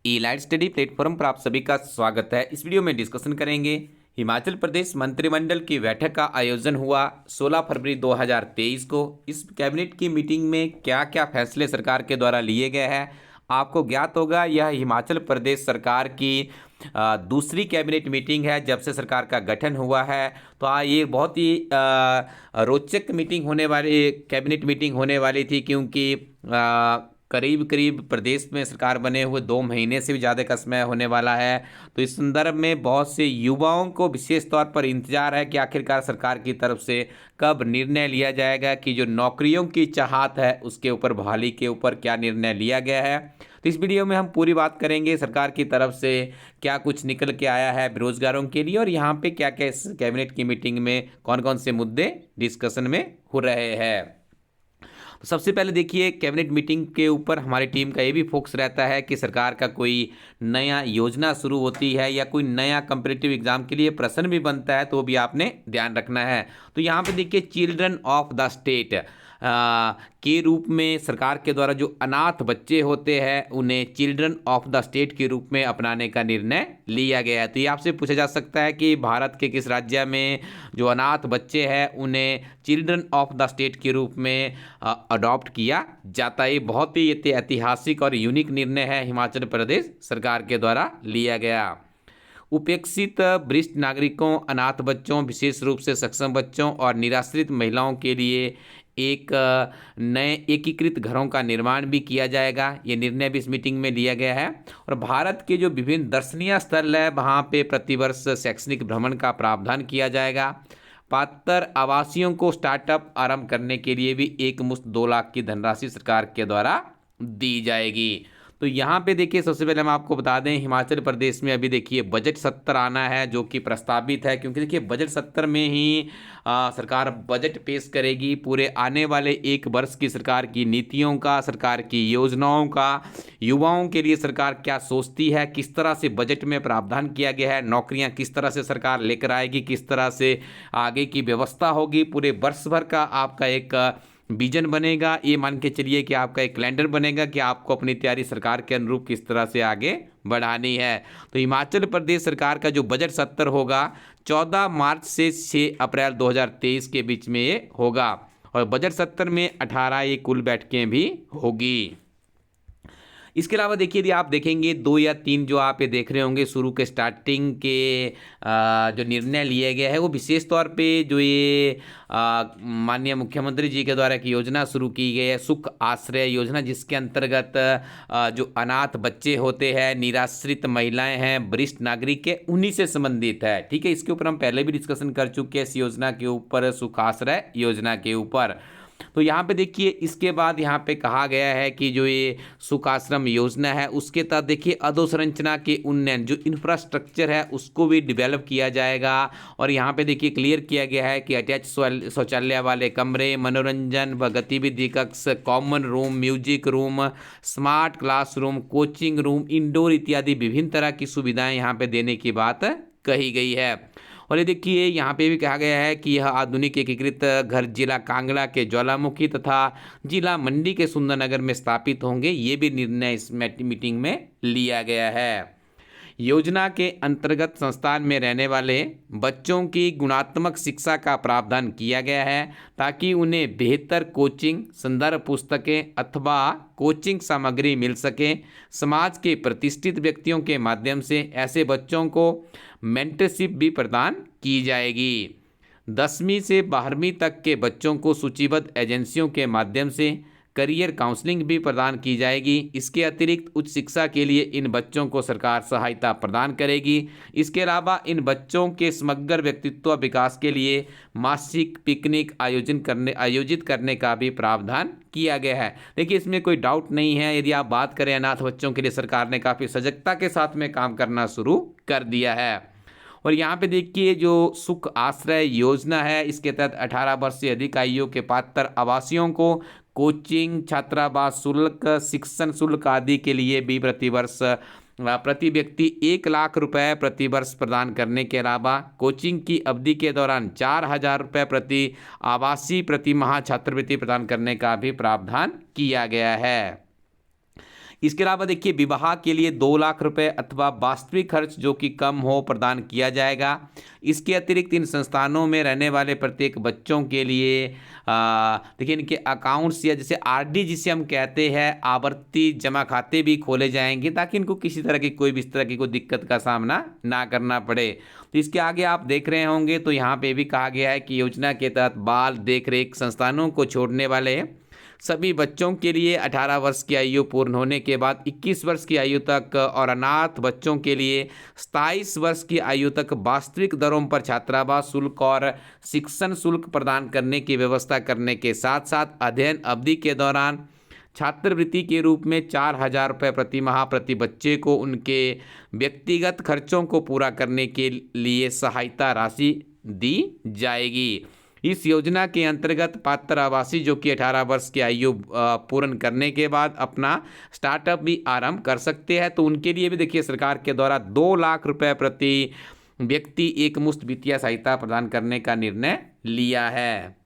ई-लाइट study platform पर आप सभी का स्वागत है। इस वीडियो में डिस्कशन करेंगे हिमाचल प्रदेश मंत्रिमंडल की बैठक का आयोजन हुआ 16 फरवरी 2023 को। इस कैबिनेट की मीटिंग में क्या क्या फैसले सरकार के द्वारा लिए गए हैं आपको ज्ञात होगा। यह हिमाचल प्रदेश सरकार की दूसरी कैबिनेट मीटिंग है जब से सरकार का गठन हुआ है। तो ये बहुत ही रोचक मीटिंग होने वाली कैबिनेट मीटिंग होने वाली थी, क्योंकि करीब करीब प्रदेश में सरकार बने हुए 2 महीने से भी ज़्यादा का समय होने वाला है। तो इस संदर्भ में बहुत से युवाओं को विशेष तौर पर इंतजार है कि आखिरकार सरकार की तरफ से कब निर्णय लिया जाएगा कि जो नौकरियों की चाहत है उसके ऊपर, बहाली के ऊपर क्या निर्णय लिया गया है। तो इस वीडियो में हम पूरी बात करेंगे सरकार की तरफ से क्या कुछ निकल के आया है बेरोजगारों के लिए, और यहाँ पे क्या क्या इस कैबिनेट की मीटिंग में कौन कौन से मुद्दे डिस्कशन में हो रहे हैं। तो सबसे पहले देखिए, कैबिनेट मीटिंग के ऊपर हमारी टीम का ये भी फोकस रहता है कि सरकार का कोई नया योजना शुरू होती है या कोई नया कॉम्पिटिटिव एग्जाम के लिए प्रश्न भी बनता है तो भी आपने ध्यान रखना है। तो यहाँ पे देखिए, चिल्ड्रन ऑफ द स्टेट के रूप में सरकार के द्वारा जो अनाथ बच्चे होते हैं उन्हें चिल्ड्रन ऑफ द स्टेट के रूप में अपनाने का निर्णय लिया गया है। तो ये आपसे पूछा जा सकता है कि भारत के किस राज्य में जो अनाथ बच्चे हैं उन्हें चिल्ड्रन ऑफ द स्टेट के रूप में अडॉप्ट किया जाता है। ये बहुत ही ऐतिहासिक और यूनिक निर्णय है हिमाचल प्रदेश सरकार के द्वारा लिया गया। उपेक्षित वरिष्ठ नागरिकों, अनाथ बच्चों, विशेष रूप से सक्षम बच्चों और निराश्रित महिलाओं के लिए एक नए एकीकृत घरों का निर्माण भी किया जाएगा। ये निर्णय भी इस मीटिंग में लिया गया है। और भारत के जो विभिन्न दर्शनीय स्थल है वहाँ पे प्रतिवर्ष शैक्षणिक भ्रमण का प्रावधान किया जाएगा। पात्र आवासियों को स्टार्टअप आरंभ करने के लिए भी एक मुश्त 2 लाख की धनराशि सरकार के द्वारा दी जाएगी। तो यहाँ पे देखिए, सबसे पहले हम आपको बता दें हिमाचल प्रदेश में अभी देखिए बजट सत्र आना है जो कि प्रस्तावित है, क्योंकि देखिए बजट सत्र में ही सरकार बजट पेश करेगी पूरे आने वाले 1 वर्ष की सरकार की नीतियों का, सरकार की योजनाओं का, युवाओं के लिए सरकार क्या सोचती है, किस तरह से बजट में प्रावधान किया गया है, नौकरियां किस तरह से सरकार लेकर आएगी, किस तरह से आगे की व्यवस्था होगी, पूरे वर्ष भर का आपका एक विजन बनेगा। ये मान के चलिए कि आपका एक कैलेंडर बनेगा कि आपको अपनी तैयारी सरकार के अनुरूप किस तरह से आगे बढ़ानी है। तो हिमाचल प्रदेश सरकार का जो बजट सत्र होगा 14 मार्च से 6 अप्रैल 2023 के बीच में ये होगा, और बजट सत्र में 18 ये कुल बैठकें भी होगी। इसके अलावा देखिए, यदि आप देखेंगे 2 या 3 जो आप ये देख रहे होंगे शुरू के स्टार्टिंग के जो निर्णय लिए गए हैं वो विशेष तौर पे जो ये माननीय मुख्यमंत्री जी के द्वारा एक योजना शुरू की गई है, सुख आश्रय योजना, जिसके अंतर्गत जो अनाथ बच्चे होते हैं, निराश्रित महिलाएं हैं, वरिष्ठ नागरिक है, उन्हीं से संबंधित है। ठीक है, इसके ऊपर हम पहले भी डिस्कशन कर चुके हैं इस योजना के ऊपर, सुख आश्रय योजना के ऊपर। तो यहाँ पे देखिए, इसके बाद यहाँ पे कहा गया है कि जो ये सुख आश्रम योजना है उसके तहत देखिए अधोसंरचना के उन्नयन, जो इंफ्रास्ट्रक्चर है उसको भी डेवलप किया जाएगा। और यहाँ पे देखिए क्लियर किया गया है कि अटैच शौचालय वाले कमरे, मनोरंजन व गतिविधि कक्ष, common room, music room, smart classroom, coaching room, indoor इत्यादि विभिन्न तरह की सुविधाएं यहाँ पे देने की बात कही गई है। और ये देखिए, यहाँ पे भी कहा गया है कि यह आधुनिक एकीकृत घर जिला कांगड़ा के ज्वालामुखी तथा जिला मंडी के सुंदरनगर में स्थापित होंगे। ये भी निर्णय इस मीटिंग में लिया गया है। योजना के अंतर्गत संस्थान में रहने वाले बच्चों की गुणात्मक शिक्षा का प्रावधान किया गया है ताकि उन्हें बेहतर कोचिंग, संदर्भ पुस्तकें अथवा कोचिंग सामग्री मिल सके। समाज के प्रतिष्ठित व्यक्तियों के माध्यम से ऐसे बच्चों को मेंटरशिप भी प्रदान की जाएगी। 10वीं से 12वीं तक के बच्चों को सूचीबद्ध एजेंसियों के माध्यम से करियर काउंसलिंग भी प्रदान की जाएगी। इसके अतिरिक्त उच्च शिक्षा के लिए इन बच्चों को सरकार सहायता प्रदान करेगी। इसके अलावा इन बच्चों के समग्र व्यक्तित्व विकास के लिए मासिक पिकनिक आयोजित करने का भी प्रावधान किया गया है। देखिए, इसमें कोई डाउट नहीं है, यदि आप बात करें अनाथ बच्चों के लिए सरकार ने काफ़ी सजगता के साथ में काम करना शुरू कर दिया है। और यहाँ पे देखिए, जो सुख आश्रय योजना है इसके तहत 18 वर्ष से अधिक आयु के पात्र आवासियों को कोचिंग, छात्रावास शुल्क, शिक्षण शुल्क आदि के लिए भी प्रतिवर्ष प्रति व्यक्ति 1 लाख रुपए प्रति वर्ष प्रदान करने के अलावा कोचिंग की अवधि के दौरान 4,000 रुपये प्रति आवासीय प्रति माह छात्रवृत्ति प्रदान करने का भी प्रावधान किया गया है। इसके अलावा देखिए विवाह के लिए 2 लाख रुपए अथवा वास्तविक खर्च जो कि कम हो प्रदान किया जाएगा। इसके अतिरिक्त इन संस्थानों में रहने वाले प्रत्येक बच्चों के लिए देखिए इनके अकाउंट्स या जैसे आरडी जिसे हम कहते हैं आवर्ती जमा खाते भी खोले जाएंगे, ताकि इनको किसी तरह की कोई भी इस तरह की कोई दिक्कत का सामना ना करना पड़े। तो इसके आगे आप देख रहे होंगे तो यहाँ पे भी कहा गया है कि योजना के तहत बाल देखरेख संस्थानों को छोड़ने वाले सभी बच्चों के लिए 18 वर्ष की आयु पूर्ण होने के बाद 21 वर्ष की आयु तक और अनाथ बच्चों के लिए 27 वर्ष की आयु तक वास्तविक दरों पर छात्रावास शुल्क और शिक्षण शुल्क प्रदान करने की व्यवस्था करने के साथ साथ अध्ययन अवधि के दौरान छात्रवृत्ति के रूप में 4,000 रुपये प्रति माह प्रति बच्चे को उनके व्यक्तिगत खर्चों को पूरा करने के लिए सहायता राशि दी जाएगी। इस योजना के अंतर्गत पात्र आवासी जो कि 18 वर्ष की आयु पूर्ण करने के बाद अपना स्टार्टअप भी आरंभ कर सकते हैं, तो उनके लिए भी देखिए सरकार के द्वारा 2 लाख रुपए प्रति व्यक्ति एक मुश्त वित्तीय सहायता प्रदान करने का निर्णय लिया है।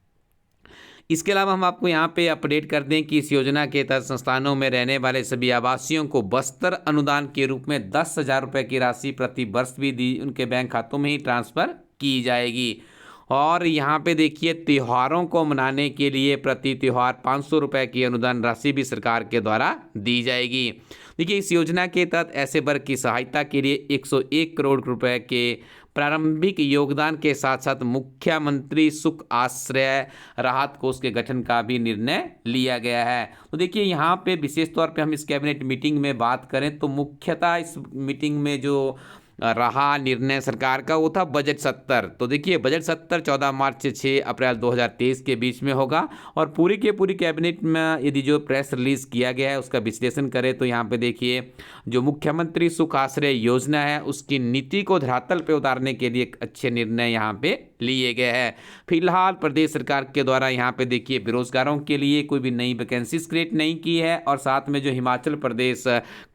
इसके अलावा हम आपको यहाँ पे अपडेट कर दें कि इस योजना के तहत संस्थानों में रहने वाले सभी आवासियों को बस्तर अनुदान के रूप में 10,000 रुपये की राशि प्रति वर्ष भी दी उनके बैंक खातों में ही ट्रांसफ़र की जाएगी। और यहाँ पे देखिए त्योहारों को मनाने के लिए प्रति त्यौहार 500 रुपये की अनुदान राशि भी सरकार के द्वारा दी जाएगी। देखिए इस योजना के तहत ऐसे वर्ग की सहायता के लिए 101 करोड़ रुपए के प्रारंभिक योगदान के साथ साथ मुख्यमंत्री सुख आश्रय राहत कोष के गठन का भी निर्णय लिया गया है। तो देखिए यहाँ पे विशेष तौर पे हम इस कैबिनेट मीटिंग में बात करें तो मुख्यतः इस मीटिंग में जो रहा निर्णय सरकार का वो था बजट 70। तो देखिए बजट 70 14 मार्च से 6 अप्रैल 2023 के बीच में होगा और पूरी के पूरी कैबिनेट में यदि जो प्रेस रिलीज किया गया है उसका विश्लेषण करें तो यहाँ पे देखिए जो मुख्यमंत्री सुख आश्रय योजना है उसकी नीति को धरातल पे उतारने के लिए अच्छे निर्णय यहाँ पे लिए गए हैं। फिलहाल प्रदेश सरकार के द्वारा यहाँ पे देखिए बेरोजगारों के लिए कोई भी नई वैकेंसीज क्रिएट नहीं की है और साथ में जो हिमाचल प्रदेश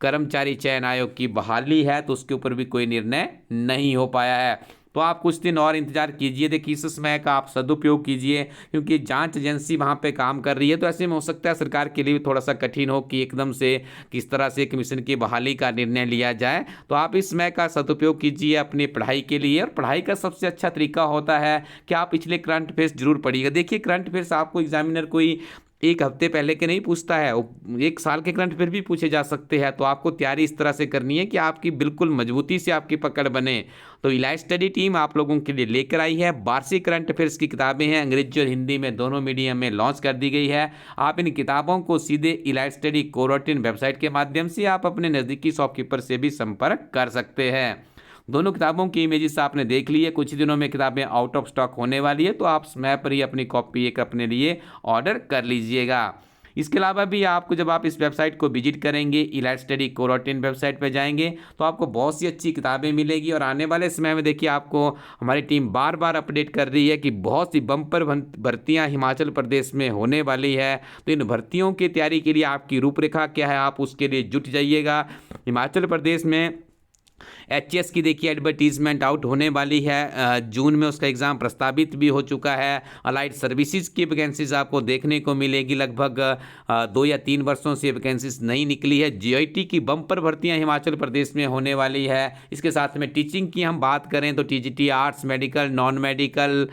कर्मचारी चयन आयोग की बहाली है तो उसके ऊपर भी कोई निर्णय नहीं हो पाया है। तो आप कुछ दिन और इंतजार कीजिए, देखिए इस समय का आप सदुपयोग कीजिए क्योंकि जांच एजेंसी वहां पे काम कर रही है, तो ऐसे में हो सकता है सरकार के लिए भी थोड़ा सा कठिन हो कि एकदम से किस तरह से कमीशन की बहाली का निर्णय लिया जाए। तो आप इस समय का सदुपयोग कीजिए अपनी पढ़ाई के लिए और पढ़ाई का सबसे अच्छा तरीका होता है कि आप पिछले करंट अफेयर्स जरूर पढ़िएगा। देखिए करंट अफेयर्स आपको एग्जामिनर कोई एक हफ्ते पहले के नहीं पूछता है, एक साल के करंट अफेयर भी पूछे जा सकते हैं। तो आपको तैयारी इस तरह से करनी है कि आपकी बिल्कुल मजबूती से आपकी पकड़ बने। तो इलाइट स्टडी टीम आप लोगों के लिए लेकर आई है वार्षिक करंट अफेयर्स की किताबें हैं, अंग्रेजी और हिंदी में दोनों मीडियम में लॉन्च कर दी गई है। आप इन किताबों को सीधे इलाइट स्टडी कोरोटिन वेबसाइट के माध्यम से आप अपने नज़दीकी शॉपकीपर से भी संपर्क कर सकते हैं। दोनों किताबों की इमेजेस आपने देख ली है, कुछ ही दिनों में किताबें आउट ऑफ स्टॉक होने वाली है, तो आप समय पर ही अपनी कॉपी एक अपने लिए ऑर्डर कर लीजिएगा। इसके अलावा भी आपको जब आप इस वेबसाइट को विजिट करेंगे इलाइट स्टडी कोरोटिन वेबसाइट पर जाएंगे तो आपको बहुत सी अच्छी किताबें मिलेगी और आने वाले समय में देखिए आपको हमारी टीम बार बार अपडेट कर रही है कि बहुत सी बम्पर भर्तियां हिमाचल प्रदेश में होने वाली है। तो इन भर्तियों की तैयारी के लिए आपकी रूपरेखा क्या है, आप उसके लिए जुट जाइएगा। हिमाचल प्रदेश में एचएस की देखिए एडवर्टीजमेंट आउट होने वाली है, जून में उसका एग्ज़ाम प्रस्तावित भी हो चुका है। अलाइड सर्विसेज की वैकेंसीज आपको देखने को मिलेगी, लगभग 2 या 3 वर्षों से वैकेंसीज नहीं निकली है। जीआईटी की बम्पर भर्तियां हिमाचल प्रदेश में होने वाली है। इसके साथ में टीचिंग की हम बात करें तो TGT arts, medical, non medical,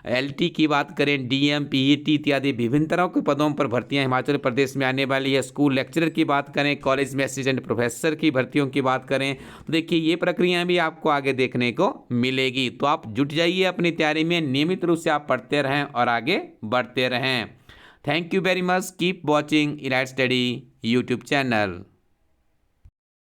LT की बात करें, डीएम, पीईटी इत्यादि विभिन्न तरह के पदों पर भर्तियाँ हिमाचल प्रदेश में आने वाली है। स्कूल लेक्चरर की बात करें, कॉलेज में असिस्टेंट प्रोफेसर की भर्तियों की बात करें तो देखिए ये प्रक्रियाएं भी आपको आगे देखने को मिलेगी। तो आप जुट जाइए अपनी तैयारी में, नियमित रूप से आप पढ़ते रहें और आगे बढ़ते रहें। Thank you very much, keep watching elite study YouTube channel.